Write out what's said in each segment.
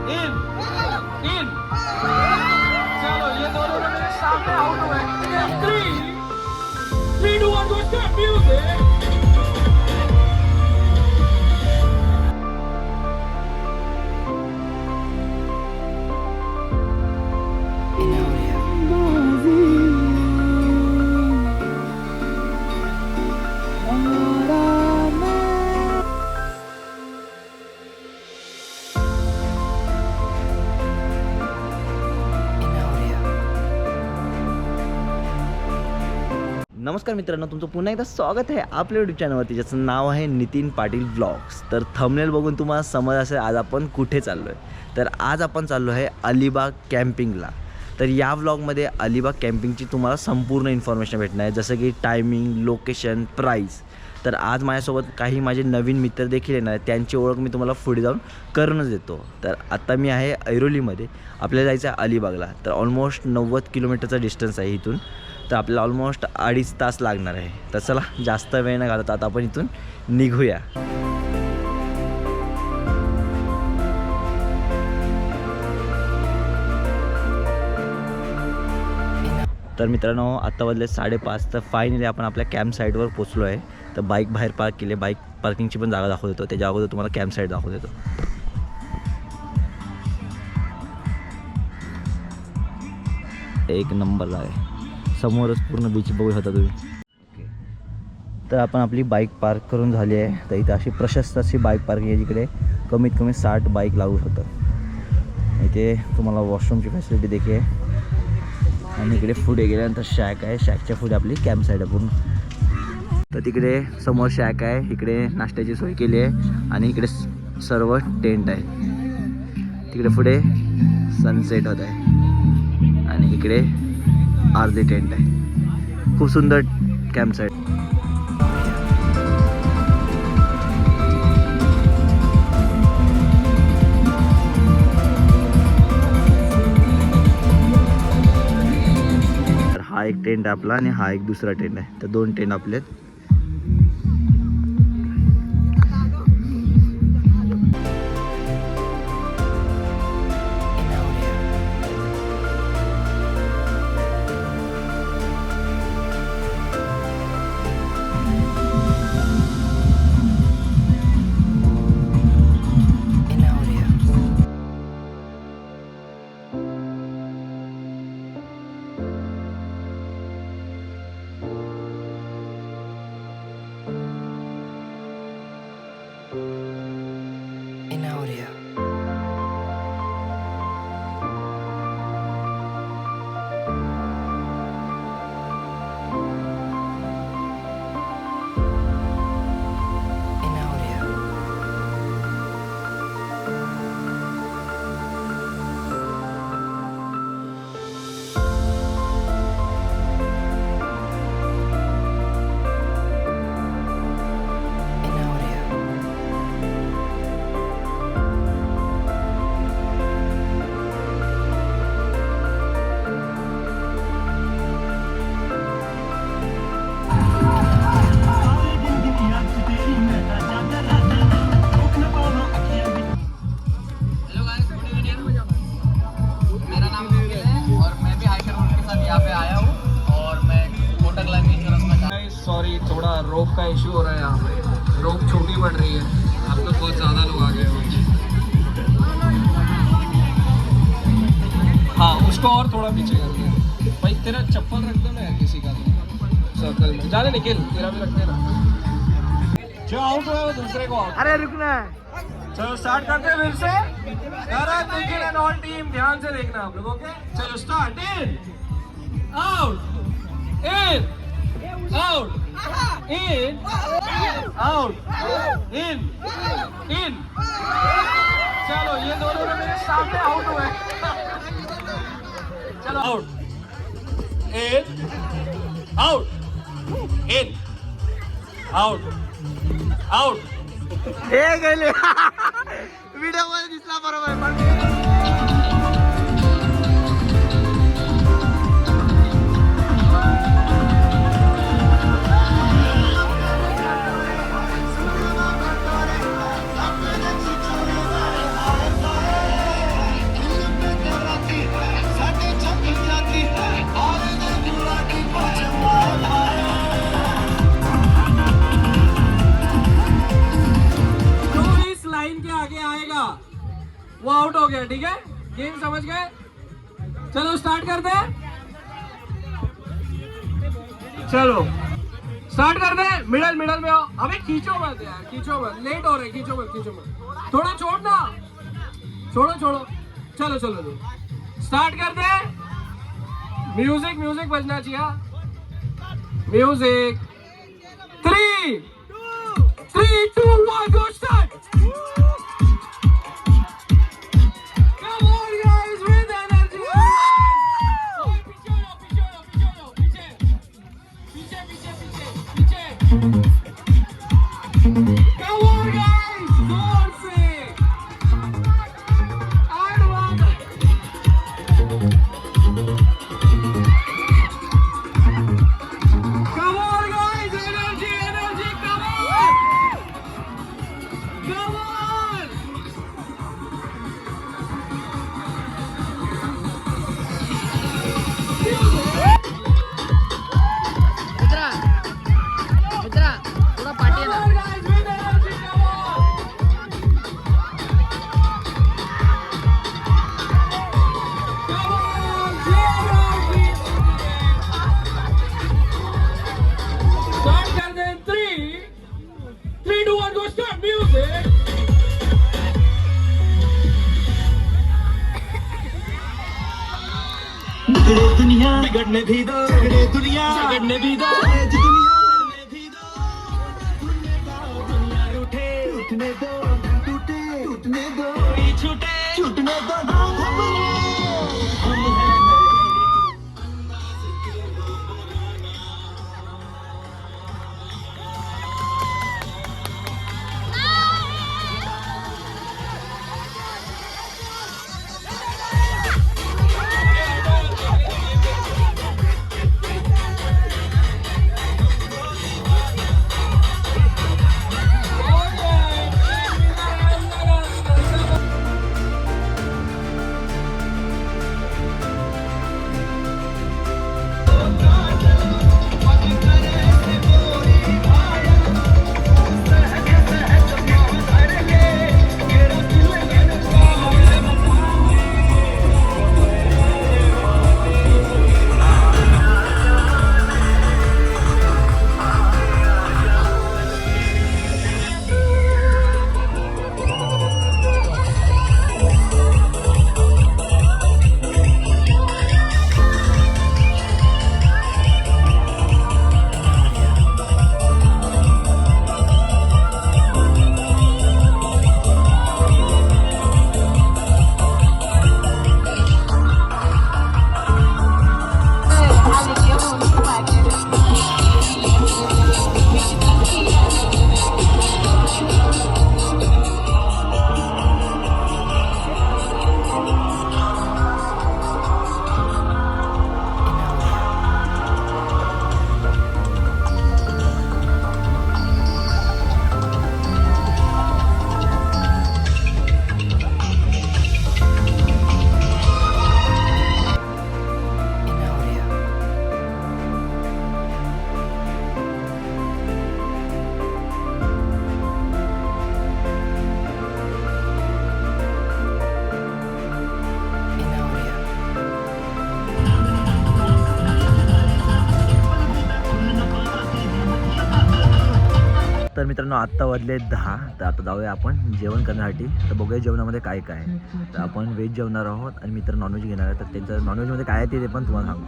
In in. चलो ये दोनों मेरे सामने आउट हुए। 3 2 1 go start music। नमस्कार मित्रांनो, तुमचं पुन्हा एकदा स्वागत आहे आपल्या यूट्यूब चॅनलवरती, ज्याचं नाव आहे नितीन पाटील व्लॉग्स। तर थंबनेल बघून तुम्हाला समज असेल आज आपण कुठे चाललो आहे। तर आज आपण चाललो आहे अलिबाग कॅम्पिंगला। तर या व्लॉगमध्ये अलिबाग कॅम्पिंगची तुम्हाला संपूर्ण इन्फॉर्मेशन भेटणार आहे, जसं की टायमिंग, लोकेशन, प्राईस। तर आज माझ्यासोबत काही माझे नवीन मित्र देखील येणार आहेत, त्यांची ओळख मी तुम्हाला पुढे जाऊन करूनच देतो। तर आता मी आहे ऐरोलीमध्ये, आपल्याला जायचं आहे अलिबागला। तर ऑलमोस्ट 90 किलोमीटरचा डिस्टन्स आहे इथून। तर आपल्याला ऑलमोस्ट 2.5 तास लागणार आहे। तर चला जास्त वेळ न घालवता आता आपण इथून निघूया। तर मित्रांनो, आत्ता वाजले 5:30। तर फायनली आपण आपल्या कॅम्प साईटवर पोचलो आहे। तर बाईक बाहेर पार्क केली, बाईक पार्किंगची पण जागा दाखवत देतो, त्याच्या अगोदर तुम्हाला कॅम्प साईट दाखवत देतो। एक नंबरला आहे, समोरच पूर्ण बीच बघू शकता तुम्ही। तर आपण आपली बाईक पार्क करून झाली आहे। तर इथे अशी प्रशस्त अशी बाईक पार्किंग आहे, जिकडे कमीत कमी 60 बाईक लागू शकतात। इथे तुम्हाला वॉशरूमची फॅसिलिटी देखील आहे। आणि इकडे पुढे गेल्यानंतर शॅक आहे, शॅकच्या पुढे आपली कॅम्प साईड आहे पूर्ण। तर तिकडे समोर शॅक आहे, इकडे नाश्त्याची सोय केली आहे आणि इकडे सर्व टेंट आहे। तिकडे पुढे सनसेट होत आहे आणि इकडे अर्धे टेंट आहे। खूप सुंदर कॅम्प साईट। तर हा एक टेंट आहे आपला आणि हा एक दुसरा टेंट आहे। तर 2 टेंट आपले आहेत। थोड़ा रोप का इशू हो रहा है यहाँ पे, रोप छोटी पड़ रही है। आप लोग बहुत ज़्यादा लोग आ गए हो। हाँ, उसको और थोड़ा पीछे कर दिया भाई। तेरा चप्पल रख दो ना यार किसी का, तो सर्कल में जाने निकल, तेरा भी रख देना। जो आउट हुआ है वो दूसरे को आउट। अरे रुकना है। चलो स्टार्ट करते हैं फिर से। निखिल एंड ऑल टीम ध्यान से देखना आप लोग, ओके? चलो start. In out, in out, in out, in in। चलो ये दोनों मेरे सामने आउट हुए। चलो out, in out, in out, out। हे गेले व्हिडिओ मध्ये दिसला बरोबर। ठीक है, गेम समझ गए? चलो स्टार्ट करते हैं, चलो स्टार्ट करते हैं। मिडल मिडल में आओ, अबे खींचो मत यार, खींचो मत, लेट हो रहे, खींचो मत, खींचो मत, थोड़ा छोड़ ना, छोड़ो छोड़ो, चलो चलो चलो स्टार्ट करते हैं। म्यूजिक म्यूजिक बजना चाहिए, music 3 3 2 1 go start. Come on guys with energy. ओए पीछे हो, पीछे हो, पीछे हो, पीछे पीछे पीछे पीछे पीछे। Come on guys, जोर से and one. Come on guys, energy energy, come on, come on. मित्रा थोड़ा party Come on guys with energy, come on. Come on, energy. Start कर दें 3 3 2 1 go start music. बिगड़े दुनिया बिगड़ने भी दो, बिगड़े दुनिया बिगड़ने भी दो, आज दुनिया बिगड़ने भी दो, दुनिया रूठे टूटने दो, टूटे टूटने दो, कोई छूटे छूटने दो, हम हैं तर मित्रांनो आत्ता वाजले 10, तर आता जाऊया आपण जेवण करण्यासाठी. तर बघूया जेवणामध्ये काय काय आहे. तर आपण व्हेज जेवणार आहोत आणि मित्र नॉनव्हेज घेणार आहे. तर त्यांचं नॉनव्हेजमध्ये काय आहे ते पण तुम्हाला सांगू.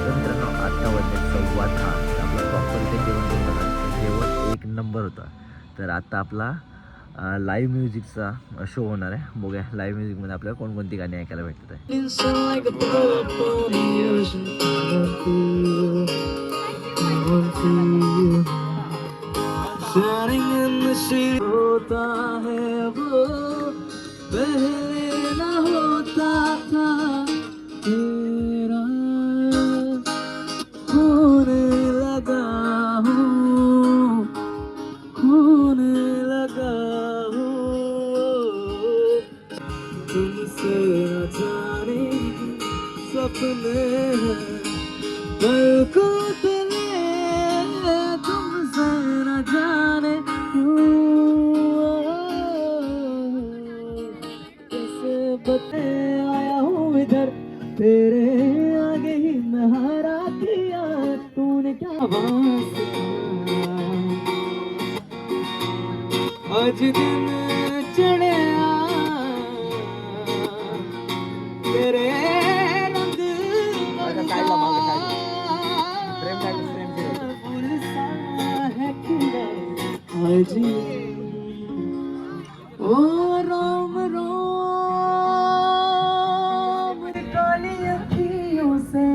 तर मित्रांनो आत्ता वाजले 10:15. आपलं प्रॉपर इथे जेवण करून बघा, जेवण एक नंबर होता. तर आता आपला लाईव्ह म्युझिकचा शो होणार आहे. बघूया लाईव्ह म्युझिकमध्ये आपल्याला कोणकोणती गाणी ऐकायला भेटत आहे. तुमसे अपने हैं कल को दिले तुमसे न जाने क्यों कैसे बते आया हूँ इधर तेरे आगे ही मैं हारा दिया तूने क्या बात आज दिन चढ़े तेरे रंग आज ओ राम राम काली अखियों से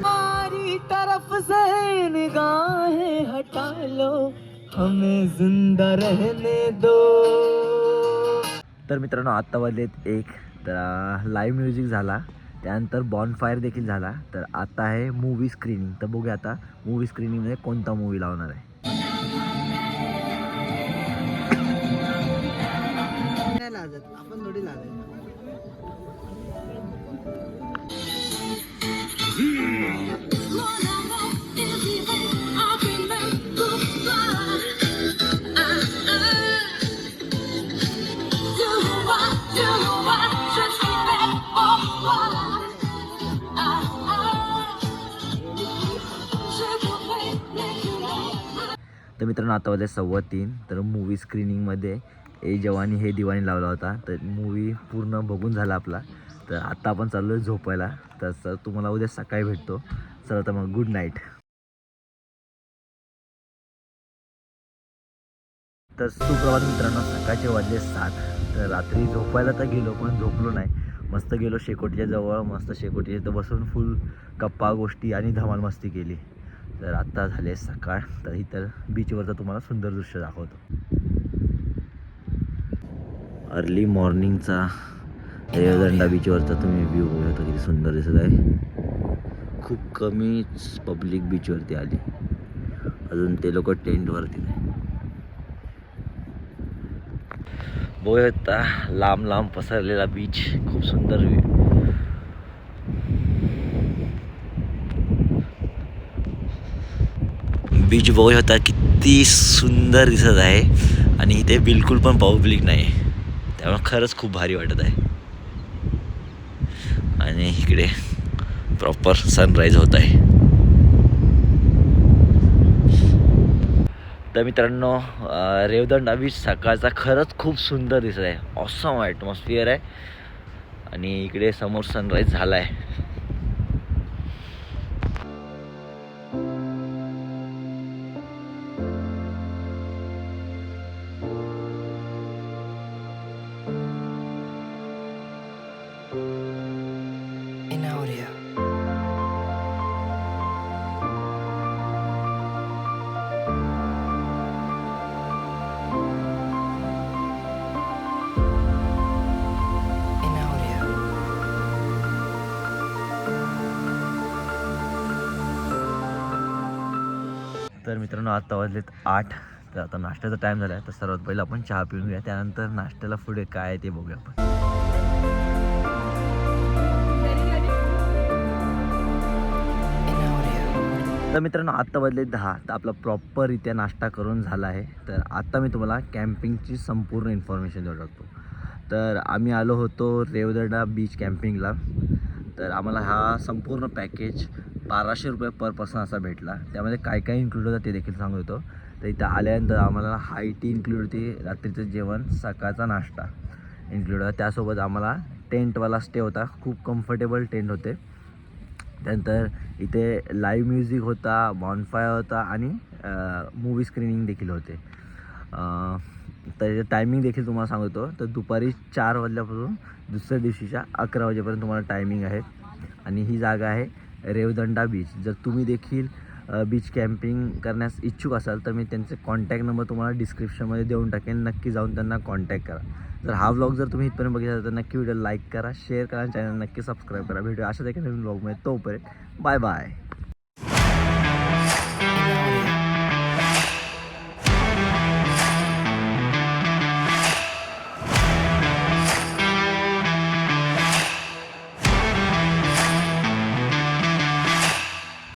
हमारी तरफ से निगाहें हटा लो हमें जिंदा रहने दो. तर मित्रांनो आत्ता वाजलेत 1 तर लाईव्ह म्युझिक झाला त्यानंतर बॉनफायर देखील झाला तर आता आहे मूवी स्क्रीनिंग. तर बघूया आता मूवी स्क्रीनिंगमध्ये कोणता मूवी लावणार आहे. आपण थोडी लावायचं तर मित्रांनो आता वाजले 3:15 तर मूवी स्क्रीनिंगमध्ये ए जवानी हे दिवाणी लावला होता तर मूवी पूर्ण बघून झाला आपला. तर आत्ता आपण चाललो आहे झोपायला. तर सर तुम्हाला उद्या सकाळी भेटतो. चला तर मग गुड नाईट. तर सुप्रभात मित्रांनो सकाळचे वाजले 7 तर रात्री झोपायला तर गेलो पण झोपलो नाही. मस्त गेलो शेकोटीच्या जवळ मस्त शेकोटीच्या इथं बसून फुल गप्पा गोष्टी आणि धमाल मस्ती केली. तर आत्ता झाले सकाळ तर इथं बीचवरचं तुम्हाला सुंदर दृश्य दाखवतो. अर्ली मॉर्निंगचा रेवदंडा बीचवरचा तुम्ही व्ह्यू बघू शकता किती सुंदर दिसत आहे. खूप कमीच पब्लिक बीचवरती आली अजून ते लोक टेंटवरती नाही. बघू शकता लांब लांब पसरलेला बीच खूप सुंदर व्ह्यू. बीच बघू शकता किती सुंदर दिसत आहे आणि इथे बिलकुल पण पब्लिक नाही त्यामुळे खरंच खूप भारी वाटत आहे. आणि इकडे प्रॉपर सनराईज होत आहे. तर मित्रांनो रेवदंडा बीच सकाळचा खरंच खूप सुंदर दिसत आहे. ऑसम ॲटमॉस्फिअर आहे आणि इकडे समोर सनराईज झाला आहे. तर मित्रांनो आता वाजलेत 8 तर आता नाश्त्याचा टाईम झाला आहे. तर सर्वात पहिला आपण चहा पिऊन घेऊया त्यानंतर नाश्त्याला पुढे काय आहे ते बघूया आपण. तर मित्रांनो आत्ता वाजले 10 तर आपला प्रॉपर इथे नाश्ता करून झाला आहे. तर आत्ता मी तुम्हाला कॅम्पिंगची संपूर्ण इन्फॉर्मेशन देऊ शकतो. तर आम्ही आलो होतो रेवदंडा बीच कॅम्पिंगला. तर आम्हाला हा संपूर्ण पॅकेज 1200 रुपये पर पर्सन असा भेटला. त्यामध्ये काय काय इन्क्लूड होतं ते देखील सांगू येतो. तर इथं आल्यानंतर आम्हाला हायटी इन्क्लूड होती रात्रीचं जेवण सकाळचा नाश्ता इन्क्लूड होता. त्यासोबत आम्हाला टेंटवाला स्टे होता. खूप कम्फर्टेबल टेंट होते. त्यानंतर इथे लाईव्ह म्युझिक होता बॉनफायर होता आणि मूवी स्क्रीनिंग देखील होते. त्याचे टायमिंग देखील तुम्हाला सांगतो. तर दुपारी 4 वाजल्यापासून दुसऱ्या दिवशीच्या 11 वाजेपर्यंत तुम्हाला टायमिंग आहे. आणि ही जागा आहे रेवदंडा बीच. जर तुम्ही देखील बीच कॅम्पिंग करण्यास इच्छुक असाल तर मी त्यांचे कॉन्टॅक्ट नंबर तुम्हाला डिस्क्रिप्शनमध्ये देऊन टाकेन. नक्की जाऊन त्यांना कॉन्टॅक्ट करा. जर हा व्लॉग जर तुम्ही इथपर्यंत बघितला तर नक्की व्हिडिओ लाईक करा शेअर करा आणि चॅनल नक्की सबस्क्राईब करा. भेटूया अशाच एका नवीन व्लॉगमध्ये. तोपर्यंत बाय बाय.